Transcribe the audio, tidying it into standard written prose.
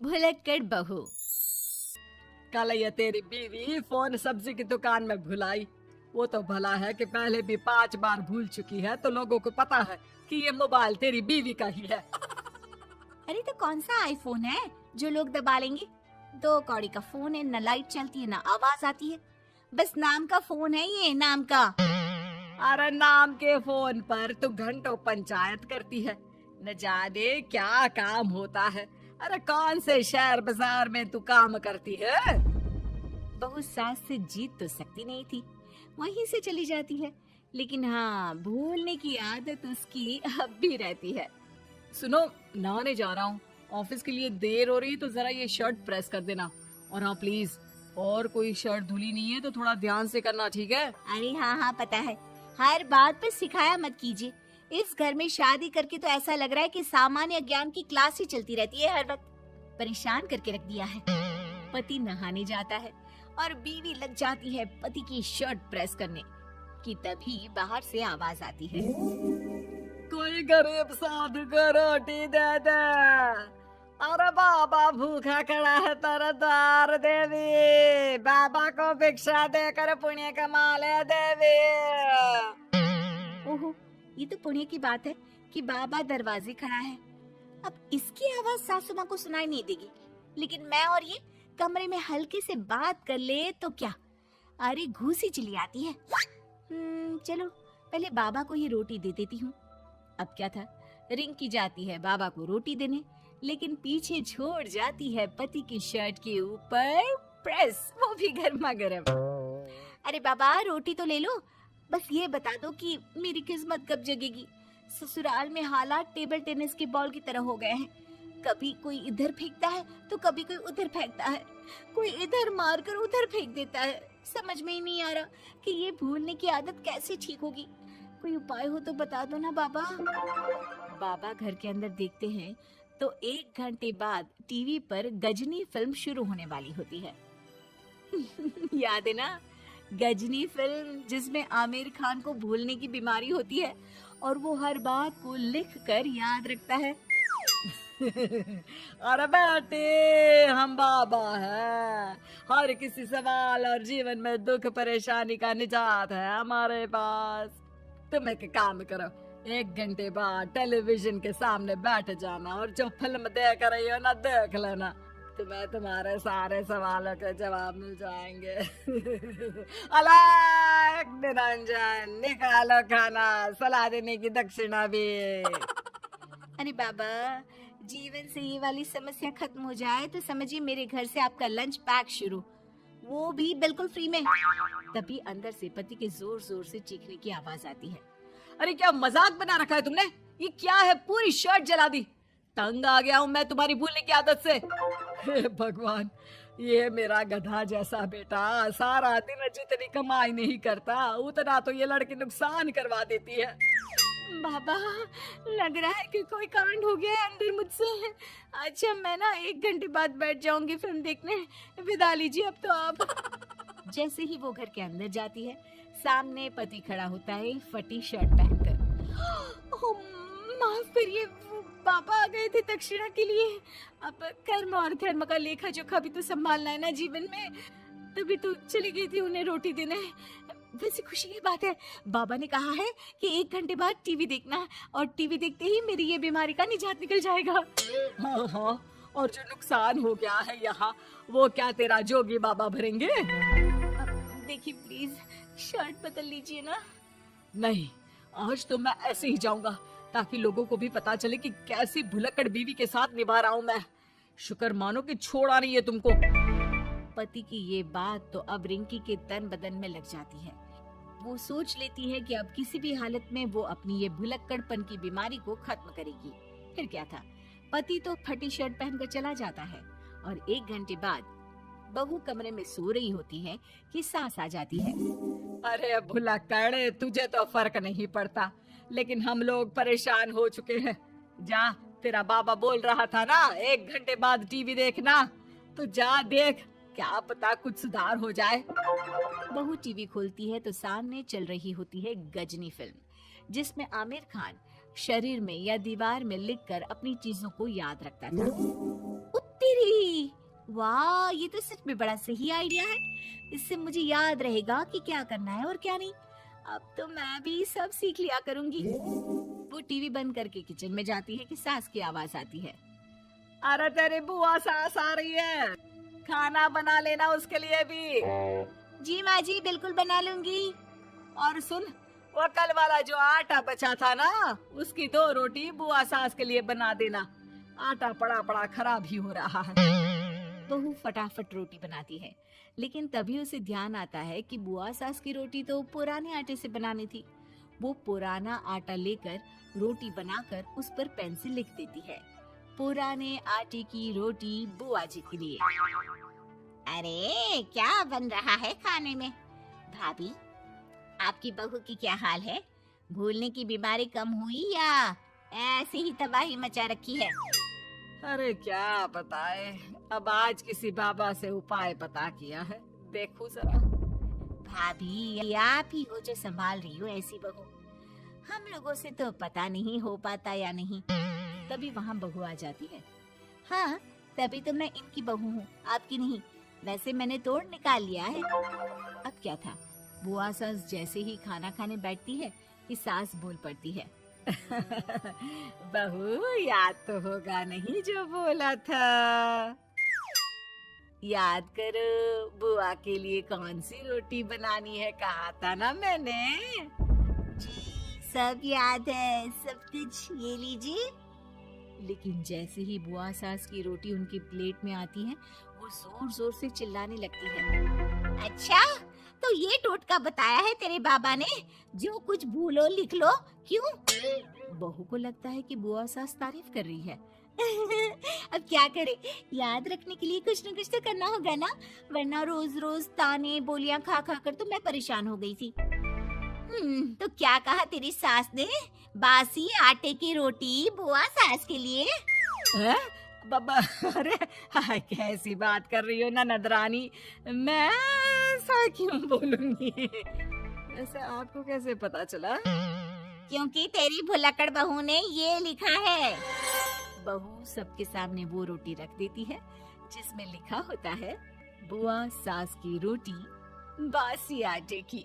भुलक्कड़ बहू। कल ये तेरी बीवी फोन सब्जी की दुकान में भुलाई। वो तो भला है कि पहले भी 5 बार भूल चुकी है, तो लोगों को पता है कि ये मोबाइल तेरी बीवी का ही है। अरे तो कौन सा आईफोन है जो लोग दबा लेंगे? 2 कौड़ी का फोन है, न लाइट चलती है ना आवाज आती है। बस नाम का फोन है, ये नाम का। अरे नाम के फोन पर तू घंटों पंचायत करती है, न जाने क्या काम होता है। अरे कौन से शहर बाजार में तू काम करती है? बहू सास से जीत तो सकती नहीं थी, वहीं से चली जाती है। लेकिन हाँ, भूलने की आदत उसकी अब भी रहती है। सुनो, नहाने जा रहा हूँ, ऑफिस के लिए देर हो रही है, तो जरा ये शर्ट प्रेस कर देना। और हाँ प्लीज, और कोई शर्ट धुली नहीं है तो थोड़ा ध्यान से करना, ठीक है? अरे हाँ हाँ पता है, हर बात पर सिखाया मत कीजिए। इस घर में शादी करके तो ऐसा लग रहा है कि सामान्य ज्ञान की क्लास ही चलती रहती है हर वक्त। परेशान करके रख दिया है। पति नहाने जाता है और बीवी लग जाती है पति की शर्ट प्रेस करने कि तभी बाहर से आवाज आती है। कोई गरीब साधु को रोटी दे दे। अरे बाबा भूखा खड़ा है तेरे द्वार देवी, बाबा को भिक्षा देकर पुण्य कमा ले देवी। ओहो, ये तो पुण्य की बात है कि बाबा दरवाजे खड़ा है। अब इसकी आवाज सासू माँ को सुनाई नहीं देगी, लेकिन मैं और ये कमरे में हल्के से बात कर ले तो क्या? अरे घूसी चली आती है। चलो पहले बाबा को ही रोटी दे देती हूँ। अब क्या था, रिंकी जाती है बाबा को रोटी देने, लेकिन पीछे छोड़ जाती है पति की शर्ट के ऊपर प्रेस, वो भी गर्मा गर्म। अरे बाबा रोटी तो ले लो, बस ये बता दो कि मेरी किस्मत कब जगेगी। ससुराल में हालात टेबल टेनिस के बॉल की तरह हो गए हैं। कभी कोई इधर फेंकता है तो कभी कोई उधर फेंकता है, कोई इधर मारकर उधर फेंक देता है। समझ में ही नहीं आ रहा कि ये भूलने की आदत कैसे ठीक होगी। कोई उपाय हो तो बता दो ना बाबा। बाबा घर के अंदर देखते हैं तो 1 घंटे बाद टीवी पर गजनी फिल्म शुरू होने वाली होती है। याद है ना, गजनी फिल्म जिसमें आमिर खान को भूलने की बीमारी होती है और वो हर बात को लिख कर याद रखता है। अरे बेटे, हम बाबा हैं, हर किसी सवाल और जीवन में दुख परेशानी का निजात है हमारे पास। तुम एक काम करो, 1 घंटे बाद टेलीविजन के सामने बैठ जाना और जो फिल्म देख रही हो ना देख लेना, तुम्हें तुम्हारे सारे सवालों के जवाब मिल जाएंगे। अलग निरंजन, निकालो खाना, सलाह देने की दक्षिणा भी। अरे बाबा, जीवन से ये वाली समस्या खत्म हो जाए तो समझिए मेरे घर से आपका लंच पैक शुरू, वो भी बिल्कुल फ्री में। तभी अंदर से पति के जोर जोर से चीखने की आवाज आती है। अरे क्या मजाक बना रखा है तुमने? ये क्या है, पूरी शर्ट जला दी। तंग आ गया हूँ मैं तुम्हारी भूलने की आदत से। हे भगवान, ये मेरा गधा जैसा बेटा सारा दिन जितनी कमाई नहीं करता उतना तो ये लड़की नुकसान करवा देती है। बाबा, लग रहा है कि कोई कांड हो गया है अंदर मुझसे। अच्छा मैं ना 1 घंटे बाद बैठ जाऊंगी फिल्म देखने, विदा लीजिए अब तो आप। जैसे ही वो घर के अंदर जाती है, सामने पति खड़ा होता है फटी शर्ट पहनकर। ओह, माफ करिए, वो पापा आ गए थे दक्षिणा के लिए। अब कर्म और धर्म का लेखा जोखा भी तो संभालना है ना जीवन में, तभी तो चली गई थी उन्हें रोटी देने। वैसे खुशी की बात है, बाबा ने कहा है कि 1 घंटे बाद टीवी देखना है और टीवी देखते ही मेरी ये बीमारी का निजात निकल जाएगा। हाँ हाँ, और जो नुकसान हो गया है यहाँ, वो क्या तेरा जोगी बाबा भरेंगे? देखिए प्लीज, शर्ट बदल लीजिए ना। नहीं, आज तो मैं ऐसे ही जाऊंगा ताकि लोगों को भी पता चले कि कैसी भुलक्कड़ बीवी के साथ निभा रहा हूँ मैं। शुक्र मानो कि छोड़ा नहीं है तुमको। पति की ये बात तो अब रिंकी के तन बदन में लग जाती है। वो सोच लेती है कि अब किसी भी हालत में वो अपनी ये भुलक्कड़पन की बीमारी को खत्म करेगी। फिर क्या था, पति तो फटी शर्ट पहनकर चला जाता है और 1 घंटे बाद बहू कमरे में सो रही होती है कि सास आ जाती है। अरे भुलक्कड़, तुझे तो फर्क नहीं पड़ता, लेकिन हम लोग परेशान हो चुके हैं। जा, तेरा बाबा बोल रहा था ना 1 घंटे बाद टीवी देखना, तो जा देख, क्या पता कुछ सुधार हो जाए। बहू टीवी खोलती है तो सामने चल रही होती है गजनी फिल्म, जिसमें आमिर खान शरीर में या दीवार में लिखकर अपनी चीजों को याद रखता था। तेरी, वाह, ये तो सच में बड़ा सही आइडिया है। इससे मुझे याद रहेगा कि क्या करना है और क्या नहीं। अब तो मैं भी सब सीख लिया करूंगी। वो टीवी बंद करके किचन में जाती है कि सास की आवाज आती है। अरे तेरी बुआ सास आ रही है, खाना बना लेना उसके लिए भी। जी माँ जी, बिल्कुल बना लूंगी। और सुन, वो कल वाला जो आटा बचा था ना, उसकी 2 रोटी बुआ सास के लिए बना देना। आटा पड़ा पड़ा खराब ही हो रहा है। बहू फटाफट रोटी बनाती है, लेकिन तभी उसे ध्यान आता है कि बुआ सास की रोटी तो पुराने आटे से बनानी थी। वो पुराना आटा लेकर रोटी बनाकर उस पर पेन से लिख देती है, पुराने आटे की रोटी बुआ जी के लिए। अरे क्या बन रहा है खाने में? भाभी, आपकी बहू की क्या हाल है? भूलने की बीमारी कम हुई या ऐसे ही तबाही मचा रखी है? अरे क्या बताए, अब आज किसी बाबा से उपाय पता किया है, देखो जरा। भाभी, ये आप ही हो जो संभाल रही हो ऐसी बहू। हम लोगों से तो पता नहीं हो पाता या नहीं। तभी वहाँ बहू आ जाती है। हाँ, तभी तो मैं इनकी बहू हूँ, आपकी नहीं। वैसे मैंने तोड़ निकाल लिया है। अब क्या था, बुआ सास जैसे ही खाना खाने बैठती है कि सास बोल पड़ती है। बहू, याद तो होगा नहीं जो बोला था? याद करो, बुआ के लिए कौन सी रोटी बनानी है, कहा था ना मैंने। जी, सब याद है, सब कुछ, ये लीजिए। लेकिन जैसे ही बुआ सास की रोटी उनकी प्लेट में आती है, वो जोर जोर से चिल्लाने लगती है। अच्छा, तो ये टोटका बताया है तेरे बाबा ने, जो कुछ भूलो लिख लो, क्यों? बहू को लगता है कि बुआ सास तारीफ कर रही है। अब क्या करे, याद रखने के लिए कुछ न कुछ तो करना होगा ना, वरना रोज रोज ताने बोलियां खा खा कर तो मैं परेशान हो गई थी। तो क्या कहा तेरी सास ने? बासी आटे की रोटी बुआ सास के लिए? है? बाबा, अरे हाय, कैसी बात कर रही हो ननद रानी, मैं ऐसा क्यों बोलूंगी? ऐसे आपको कैसे पता चला? क्योंकि तेरी भुलक्कड़ बहू ने ये लिखा है। बहू सबके सामने वो रोटी रख देती है जिसमें लिखा होता है, बुआ सास की रोटी बासी आटे की।